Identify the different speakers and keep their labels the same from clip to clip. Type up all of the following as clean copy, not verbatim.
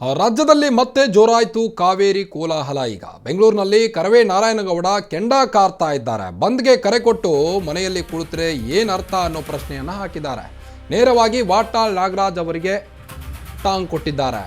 Speaker 1: ರಾಜ್ಯದಲ್ಲಿ ಮತ್ತೆ ಜೋರಾಯಿತು ಕಾವೇರಿ ಕೋಲಾಹಲ. ಈಗ ಬೆಂಗಳೂರಿನಲ್ಲಿ ಕರವೇ ನಾರಾಯಣಗೌಡ ಕೆಂಡ ಕಾರ್ತಾ ಇದ್ದಾರೆ. ಬಂದ್ಗೆ ಕರೆ ಕೊಟ್ಟು ಮನೆಯಲ್ಲಿ ಕುಳಿತರೆ ಏನರ್ಥ ಅನ್ನೋ ಪ್ರಶ್ನೆಯನ್ನು ಹಾಕಿದ್ದಾರೆ. ನೇರವಾಗಿ ವಾಟಾಳ್ ನಾಗರಾಜ್ ಅವರಿಗೆ ಟಾಂಗ್ ಕೊಟ್ಟಿದ್ದಾರೆ.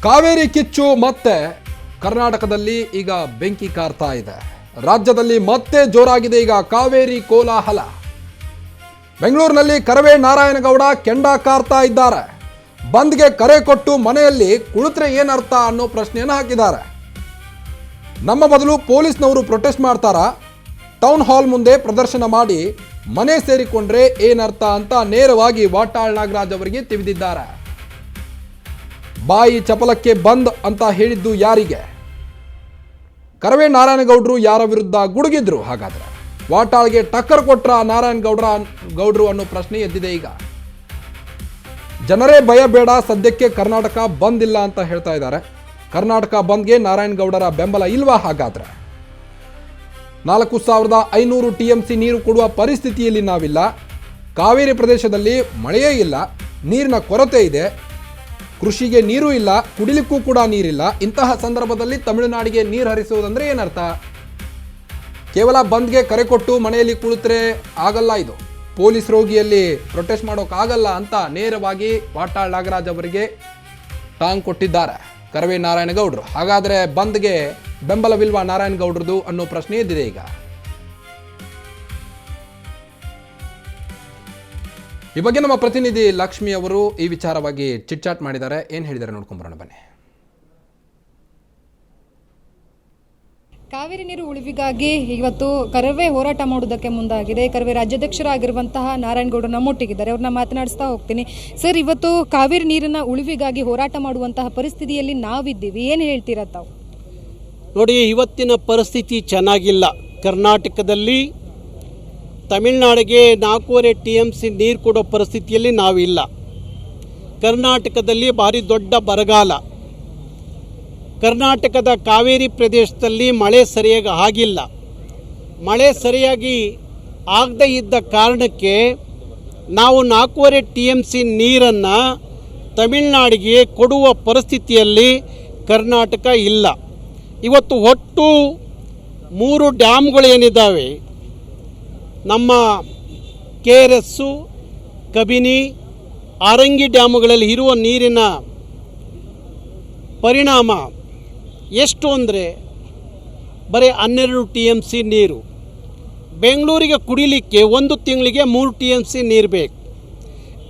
Speaker 1: ಕಾವೇರಿ ಕಿಚ್ಚು ಮತ್ತೆ ಕರ್ನಾಟಕದಲ್ಲಿ ಈಗ ಬೆಂಕಿ ಕಾರ್ತಾ ಇದೆ. ರಾಜ್ಯದಲ್ಲಿ ಮತ್ತೆ ಜೋರಾಗಿದೆ ಈಗ ಕಾವೇರಿ ಕೋಲಾಹಲ. ಬೆಂಗಳೂರಿನಲ್ಲಿ ಕರವೇ ನಾರಾಯಣಗೌಡ ಕೆಂಡ ಕಾರ್ತಾ ಇದ್ದಾರೆ. ಬಂದ್ಗೆ ಕರೆ ಕೊಟ್ಟು ಮನೆಯಲ್ಲಿ ಕುಳಿತರೆ ಏನರ್ಥ ಅನ್ನೋ ಪ್ರಶ್ನೆಯನ್ನು ಹಾಕಿದ್ದಾರೆ. ನಮ್ಮ ಬದಲು ಪೊಲೀಸ್ನವರು ಪ್ರೊಟೆಸ್ಟ್ ಮಾಡ್ತಾರಾ, ಟೌನ್ ಹಾಲ್ ಮುಂದೆ ಪ್ರದರ್ಶನ ಮಾಡಿ ಮನೆ ಸೇರಿಕೊಂಡ್ರೆ ಏನರ್ಥ ಅಂತ ನೇರವಾಗಿ ವಾಟಾಳ್ ನಾಗರಾಜ್ ಅವರಿಗೆ ತಿವಿದಿದ್ದಾರೆ. ಬಾಯಿ ಚಪಲಕ್ಕೆ ಬಂದ್ ಅಂತ ಹೇಳಿದ್ದು ಯಾರಿಗೆ? ಕರವೇ ನಾರಾಯಣಗೌಡರು ಯಾರ ವಿರುದ್ಧ ಗುಡುಗಿದ್ರು? ಹಾಗಾದ್ರೆ ವಾಟಾಳ್ಗೆ ಟಕ್ಕರ್ ಕೊಟ್ರ ನಾರಾಯಣಗೌಡರು ಅನ್ನೋ ಪ್ರಶ್ನೆ ಎದ್ದಿದೆ. ಈಗ ಜನರೇ ಭಯ ಬೇಡ, ಸದ್ಯಕ್ಕೆ ಕರ್ನಾಟಕ ಬಂದ್ ಇಲ್ಲ ಅಂತ ಹೇಳ್ತಾ ಇದ್ದಾರೆ. ಕರ್ನಾಟಕ ಬಂದ್ಗೆ ನಾರಾಯಣಗೌಡರ ಬೆಂಬಲ ಇಲ್ವಾ? ಹಾಗಾದ್ರೆ 4500 TMC ನೀರು ಕೊಡುವ ಪರಿಸ್ಥಿತಿಯಲ್ಲಿ ನಾವಿಲ್ಲ. ಕಾವೇರಿ ಪ್ರದೇಶದಲ್ಲಿ ಮಳೆಯೇ ಇಲ್ಲ, ನೀರಿನ ಕೊರತೆ ಇದೆ, ಕೃಷಿಗೆ ನೀರು ಇಲ್ಲ, ಕುಡಿಲಿಕ್ಕೂ ಕೂಡ ನೀರಿಲ್ಲ. ಇಂತಹ ಸಂದರ್ಭದಲ್ಲಿ ತಮಿಳುನಾಡಿಗೆ ನೀರು ಹರಿಸುವುದಂದ್ರೆ ಏನರ್ಥ? ಕೇವಲ ಬಂದ್ಗೆ ಕರೆ ಕೊಟ್ಟು ಮನೆಯಲ್ಲಿ ಕುಳಿತರೆ ಆಗಲ್ಲ, ಇದು ಪೊಲೀಸ್ ರೋಗಿಯಲ್ಲಿ ಪ್ರೊಟೆಸ್ಟ್ ಮಾಡೋಕ್ಕಾಗಲ್ಲ ಅಂತ ನೇರವಾಗಿ ವಾಟಾಳ್ ನಾಗರಾಜ್ ಅವರಿಗೆ ಟಾಂಗ್ ಕೊಟ್ಟಿದ್ದಾರೆ ಕರವೇ ನಾರಾಯಣಗೌಡರು. ಹಾಗಾದರೆ ಬಂದ್ಗೆ ಬೆಂಬಲವಿಲ್ವಾ ನಾರಾಯಣಗೌಡರದು ಅನ್ನೋ ಪ್ರಶ್ನೆ ಎದ್ದಿದೆ. ಈಗ ಈ ಬಗ್ಗೆ ನಮ್ಮ ಪ್ರತಿನಿಧಿ ಲಕ್ಷ್ಮಿ ಅವರು ಈ ವಿಚಾರವಾಗಿ ಚಿಟ್ಚಾಟ್ ಮಾಡಿದ್ದಾರೆ. ಏನು ಹೇಳಿದ್ದಾರೆ ನೋಡ್ಕೊಂಬರೋಣ ಬನ್ನಿ.
Speaker 2: ಕಾವೇರಿ ನೀರು ಉಳಿವಿಗಾಗಿ ಇವತ್ತು ಕರವೇ ಹೋರಾಟ ಮಾಡುವುದಕ್ಕೆ ಮುಂದಾಗಿದೆ. ಕರವೇ ರಾಜ್ಯಾಧ್ಯಕ್ಷರಾಗಿರುವಂತಹ ನಾರಾಯಣಗೌಡರು ನಮ್ಮೊಟ್ಟಿಗಿದ್ದಾರೆ, ಅವ್ರನ್ನ ಮಾತನಾಡಿಸ್ತಾ ಹೋಗ್ತೀನಿ. ಸರ್, ಇವತ್ತು ಕಾವೇರಿ ನೀರಿನ ಉಳಿವಿಗಾಗಿ ಹೋರಾಟ ಮಾಡುವಂತಹ ಪರಿಸ್ಥಿತಿಯಲ್ಲಿ ನಾವಿದ್ದೀವಿ, ಏನು ಹೇಳ್ತೀರಾ ತಾವು?
Speaker 3: ನೋಡಿ, ಇವತ್ತಿನ ಪರಿಸ್ಥಿತಿ ಚೆನ್ನಾಗಿಲ್ಲ. ಕರ್ನಾಟಕದಲ್ಲಿ ತಮಿಳುನಾಡಿಗೆ 4.5 TMC ನೀರು ಕೊಡೋ ಪರಿಸ್ಥಿತಿಯಲ್ಲಿ ನಾವಿಲ್ಲ. ಕರ್ನಾಟಕದಲ್ಲಿ ಭಾರಿ ದೊಡ್ಡ ಬರಗಾಲ. ಕರ್ನಾಟಕದ ಕಾವೇರಿ ಪ್ರದೇಶದಲ್ಲಿ ಮಳೆ ಸರಿಯಾಗಿ ಆಗಿಲ್ಲ. ಮಳೆ ಸರಿಯಾಗಿ ಆಗದೇ ಇದ್ದ ಕಾರಣಕ್ಕೆ ನಾವು 4.5 TMC ನೀರನ್ನು ತಮಿಳುನಾಡಿಗೆ ಕೊಡುವ ಪರಿಸ್ಥಿತಿಯಲ್ಲಿ ಕರ್ನಾಟಕ ಇಲ್ಲ. ಇವತ್ತು ಒಟ್ಟು 3 ಡ್ಯಾಮ್ಗಳೇನಿದ್ದಾವೆ, ನಮ್ಮ KRS, ಕಬಿನಿ, ಆರಂಗಿ ಡ್ಯಾಮುಗಳಲ್ಲಿ ಇರುವ ನೀರಿನ ಪರಿಣಾಮ ಎಷ್ಟು ಅಂದರೆ ಬರೀ 12 TMC ನೀರು. ಬೆಂಗಳೂರಿಗೆ ಕುಡಿಲಿಕ್ಕೆ 1 ತಿಂಗಳಿಗೆ 3 TMC ನೀರು ಬೇಕು.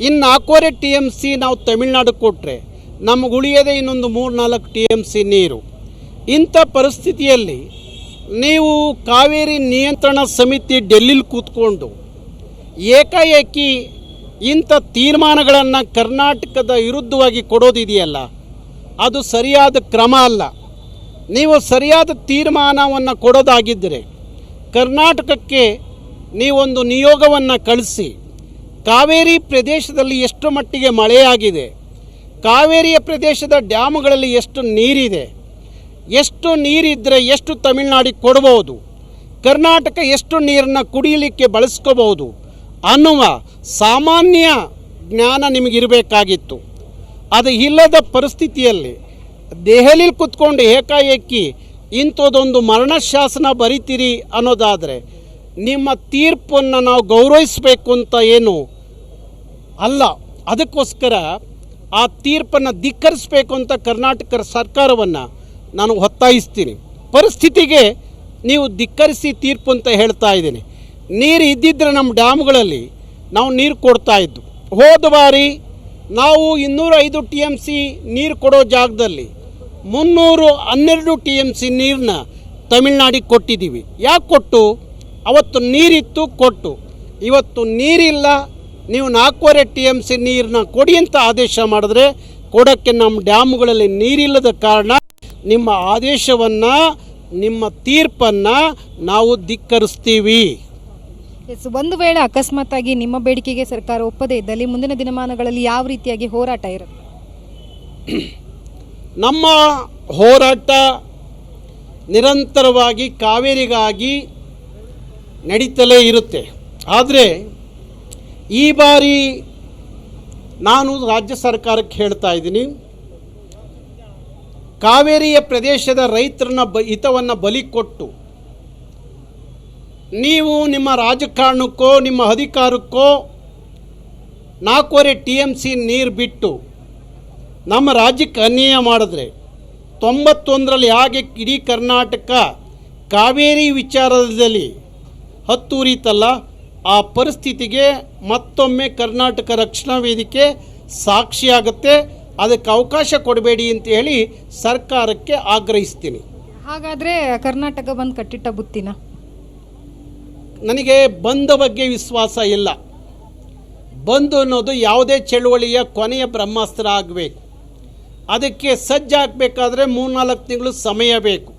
Speaker 3: ಇನ್ನು 4.5 TMC ನಾವು ತಮಿಳುನಾಡು ಕೊಟ್ಟರೆ ನಮಗೆ ಉಳಿಯೋದೇ ಇನ್ನೊಂದು 3-4 TMC ನೀರು. ಇಂಥ ಪರಿಸ್ಥಿತಿಯಲ್ಲಿ ನೀವು ಕಾವೇರಿ ನಿಯಂತ್ರಣ ಸಮಿತಿ ಡೆಲ್ಲಿಲಿ ಕೂತ್ಕೊಂಡು ಏಕಾಏಕಿ ಇಂಥ ತೀರ್ಮಾನಗಳನ್ನು ಕರ್ನಾಟಕದ ವಿರುದ್ಧವಾಗಿ ಕೊಡೋದಿದೆಯಲ್ಲ, ಅದು ಸರಿಯಾದ ಕ್ರಮ ಅಲ್ಲ. ನೀವು ಸರಿಯಾದ ತೀರ್ಮಾನವನ್ನು ಕೊಡೋದಾಗಿದ್ದರೆ ಕರ್ನಾಟಕಕ್ಕೆ ನೀವೊಂದು ನಿಯೋಗವನ್ನು ಕಳಿಸಿ ಕಾವೇರಿ ಪ್ರದೇಶದಲ್ಲಿ ಎಷ್ಟು ಮಟ್ಟಿಗೆ ಮಳೆಯಾಗಿದೆ, ಕಾವೇರಿಯ ಪ್ರದೇಶದ ಡ್ಯಾಮುಗಳಲ್ಲಿ ಎಷ್ಟು ನೀರಿದೆ, ಎಷ್ಟು ನೀರಿದ್ದರೆ ಎಷ್ಟು ತಮಿಳುನಾಡಿಗೆ ಕೊಡ್ಬೋದು, ಕರ್ನಾಟಕ ಎಷ್ಟು ನೀರನ್ನು ಕುಡಿಯಲಿಕ್ಕೆ ಬಳಸ್ಕೋಬೋದು ಅನ್ನುವ ಸಾಮಾನ್ಯ ಜ್ಞಾನ ನಿಮಗಿರಬೇಕಾಗಿತ್ತು. ಅದು ಇಲ್ಲದ ಪರಿಸ್ಥಿತಿಯಲ್ಲಿ ದೆಹಲಿಲಿ ಕೂತ್ಕೊಂಡು ಏಕಾಏಕಿ ಇಂಥದ್ದೊಂದು ಮರಣಶಾಸನ ಬರಿತೀರಿ ಅನ್ನೋದಾದರೆ ನಿಮ್ಮ ತೀರ್ಪನ್ನು ನಾವು ಗೌರವಿಸಬೇಕು ಅಂತ ಏನು ಅಲ್ಲ. ಅದಕ್ಕೋಸ್ಕರ ಆ ತೀರ್ಪನ್ನು ಧಿಕ್ಕರಿಸಬೇಕು ಅಂತ ಕರ್ನಾಟಕ ಸರ್ಕಾರವನ್ನು ನಾನು ಒತ್ತಾಯಿಸ್ತೀನಿ. ಪರಿಸ್ಥಿತಿಗೆ ನೀವು ಧಿಕ್ಕರಿಸಿ ತೀರ್ಪು ಅಂತ ಹೇಳ್ತಾ ಇದ್ದೀನಿ. ನೀರು ಇದ್ದಿದ್ದರೆ ನಮ್ಮ ಡ್ಯಾಮ್ಗಳಲ್ಲಿ ನಾವು ನೀರು ಕೊಡ್ತಾಯಿದ್ದು. ಹೋದ ಬಾರಿ ನಾವು 205 TMC ನೀರು ಕೊಡೋ ಜಾಗದಲ್ಲಿ 312 TMC ನೀರನ್ನ ತಮಿಳುನಾಡಿಗೆ ಕೊಟ್ಟಿದ್ದೀವಿ. ಯಾಕೆ ಕೊಟ್ಟು? ಅವತ್ತು ನೀರಿತ್ತು, ಕೊಟ್ಟು. ಇವತ್ತು ನೀರಿಲ್ಲ, ನೀವು 4.5 TMC ನೀರನ್ನ ಕೊಡಿ ಅಂತ ಆದೇಶ ಮಾಡಿದ್ರೆ ಕೊಡೋಕ್ಕೆ ನಮ್ಮ ಡ್ಯಾಮ್ಗಳಲ್ಲಿ ನೀರಿಲ್ಲದ ಕಾರಣ ನಿಮ್ಮ ಆದೇಶವನ್ನು, ನಿಮ್ಮ ತೀರ್ಪನ್ನು ನಾವು ಧಿಕ್ಕರಿಸ್ತೀವಿ.
Speaker 2: ಎಸ್, ಒಂದು ವೇಳೆ ಅಕಸ್ಮಾತ್ತಾಗಿ ನಿಮ್ಮ ಬೇಡಿಕೆಗೆ ಸರ್ಕಾರ ಒಪ್ಪದೇ ಇದ್ದಲ್ಲಿ ಮುಂದಿನ ದಿನಮಾನಗಳಲ್ಲಿ ಯಾವ ರೀತಿಯಾಗಿ ಹೋರಾಟ ಇರುತ್ತೆ?
Speaker 3: ನಮ್ಮ ಹೋರಾಟ ನಿರಂತರವಾಗಿ ಕಾವೇರಿಗಾಗಿ ನಡೀತಲೇ ಇರುತ್ತೆ. ಆದರೆ ಈ ಬಾರಿ ನಾನು ರಾಜ್ಯ ಸರ್ಕಾರಕ್ಕೆ ಹೇಳ್ತಾ ಇದ್ದೀನಿ, ಕಾವೇರಿಯ ಪ್ರದೇಶದ ರೈತರನ್ನ ಹಿತವನ್ನು ಬಲಿ ಕೊಟ್ಟು ನೀವು ನಿಮ್ಮ ರಾಜಕಾರಣಕ್ಕೋ ನಿಮ್ಮ ಅಧಿಕಾರಕ್ಕೋ 4.5 TMC ನೀರು ಬಿಟ್ಟು ನಮ್ಮ ರಾಜ್ಯಕ್ಕೆ ಅನ್ಯಾಯ ಮಾಡಿದ್ರೆ 91ರಲ್ಲಿ ಹಾಗೆ ಇಡೀ ಕರ್ನಾಟಕ ಕಾವೇರಿ ವಿಚಾರದಲ್ಲಿ ಹತ್ತೂರಿತಲ್ಲ, ಆ ಪರಿಸ್ಥಿತಿಗೆ ಮತ್ತೊಮ್ಮೆ ಕರ್ನಾಟಕ ರಕ್ಷಣಾ ವೇದಿಕೆ ಸಾಕ್ಷಿಯಾಗುತ್ತೆ. ಅದಕ್ಕೆ ಅವಕಾಶ ಕೊಡಬೇಡಿ ಅಂತ ಹೇಳಿ ಸರ್ಕಾರಕ್ಕೆ ಆಗ್ರಹಿಸ್ತೀನಿ.
Speaker 2: ಹಾಗಾದರೆ ಕರ್ನಾಟಕ ಬಂದ್ ಕಟ್ಟಿಟ್ಟ ಬುತ್ತಿನ?
Speaker 3: ನನಗೆ ಬಂದ ಬಗ್ಗೆ ವಿಶ್ವಾಸ ಇಲ್ಲ. ಬಂದು ಅನ್ನೋದು ಯಾವುದೇ ಚಳುವಳಿಯ ಕೊನೆಯ ಬ್ರಹ್ಮಾಸ್ತ್ರ ಆಗಬೇಕು. ಅದಕ್ಕೆ ಸಜ್ಜಾಗಬೇಕಾದ್ರೆ 3-4 ತಿಂಗಳು ಸಮಯ ಬೇಕು.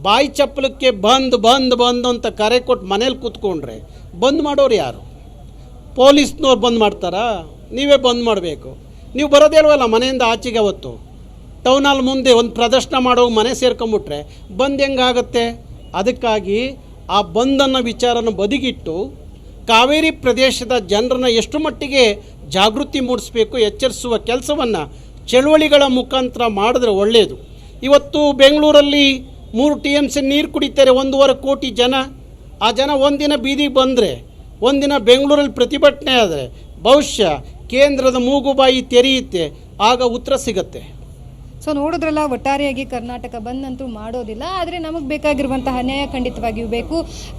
Speaker 3: ಬಾಯಿ ಚಪ್ಪಲಕ್ಕೆ ಬಂದ್ ಅಂತ ಕರೆ ಕೊಟ್ಟು ಮನೇಲಿ ಕೂತ್ಕೊಂಡ್ರೆ ಬಂದ್ ಮಾಡೋರು ಯಾರು? ಪೊಲೀಸ್ನವ್ರು ಬಂದ್ ಮಾಡ್ತಾರಾ? ನೀವೇ ಬಂದ್ ಮಾಡಬೇಕು. ನೀವು ಬರೋದೇ ಅಲ್ವಲ್ಲ ಮನೆಯಿಂದ ಆಚೆಗೆ. ಅವತ್ತು ಟೌನ್ ಹಾಲ್ ಮುಂದೆ ಒಂದು ಪ್ರದರ್ಶನ ಮಾಡೋ ಮನೆ ಸೇರ್ಕೊಂಬಿಟ್ರೆ ಬಂದ್ ಹೆಂಗಾಗತ್ತೆ? ಅದಕ್ಕಾಗಿ ಆ ಬಂದನ್ನ ವಿಚಾರನ ಬದಿಗಿಟ್ಟು ಕಾವೇರಿ ಪ್ರದೇಶದ ಜನರನ್ನು ಎಷ್ಟು ಮಟ್ಟಿಗೆ ಜಾಗೃತಿ ಮೂಡಿಸಬೇಕು, ಎಚ್ಚರಿಸುವ ಕೆಲಸವನ್ನು ಚಳುವಳಿಗಳ ಮುಖಾಂತರ ಮಾಡಿದ್ರೆ ಒಳ್ಳೆಯದು. ಇವತ್ತು ಬೆಂಗಳೂರಲ್ಲಿ 3 TMC ನೀರು ಕುಡಿತಾರೆ 1.5 ಕೋಟಿ ಜನ. ಆ ಜನ ಒಂದಿನ ಬೀದಿಗೆ ಬಂದರೆ, ಒಂದಿನ ಬೆಂಗಳೂರಲ್ಲಿ ಪ್ರತಿಭಟನೆ ಆದರೆ ಬಹುಶಃ ಕೇಂದ್ರದ ಮೂಗುಬಾಯಿ ತೆರೆಯುತ್ತೆ, ಆಗ ಉತ್ತರ ಸಿಗುತ್ತೆ.
Speaker 2: ಸೊ ನೋಡಿದ್ರಲ್ಲ, ಒಟ್ಟಾರೆಯಾಗಿ ಕರ್ನಾಟಕ ಬಂದ್ ಅಂತೂ ಮಾಡೋದಿಲ್ಲ. ಆದರೆ ನಮಗೆ ಬೇಕಾಗಿರುವಂತಹ ನ್ಯಾಯ ಖಂಡಿತವಾಗಿಯೂ ಬೇಕು.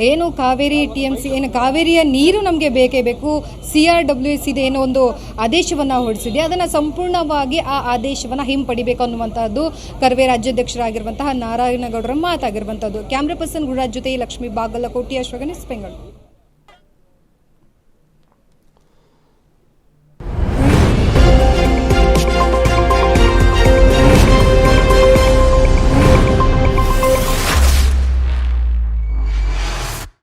Speaker 2: ಏನು ಕಾವೇರಿ TMC ಏನು ಕಾವೇರಿಯ ನೀರು ನಮಗೆ ಬೇಕೇ ಬೇಕು. CRWS ಇದೆ ಏನೋ ಒಂದು ಆದೇಶವನ್ನು ಹೊರಡಿಸಿದೆ, ಅದನ್ನು ಸಂಪೂರ್ಣವಾಗಿ ಆ ಆದೇಶವನ್ನು ಹಿಂಪಡಿಬೇಕು ಅನ್ನುವಂಥದ್ದು ಕರವೇ ರಾಜ್ಯಾಧ್ಯಕ್ಷರಾಗಿರುವಂತಹ ನಾರಾಯಣಗೌಡರ ಮಾತಾಗಿರುವಂಥದ್ದು. ಕ್ಯಾಮ್ರಾ ಪರ್ಸನ್ ಗುರುರಾಜ್ ಜೊತೆ ಲಕ್ಷ್ಮೀ ಬಾಗಲಕೋಟೆ, ಅಶ್ವಗನಿಸ್, ಬೆಂಗಳೂರು.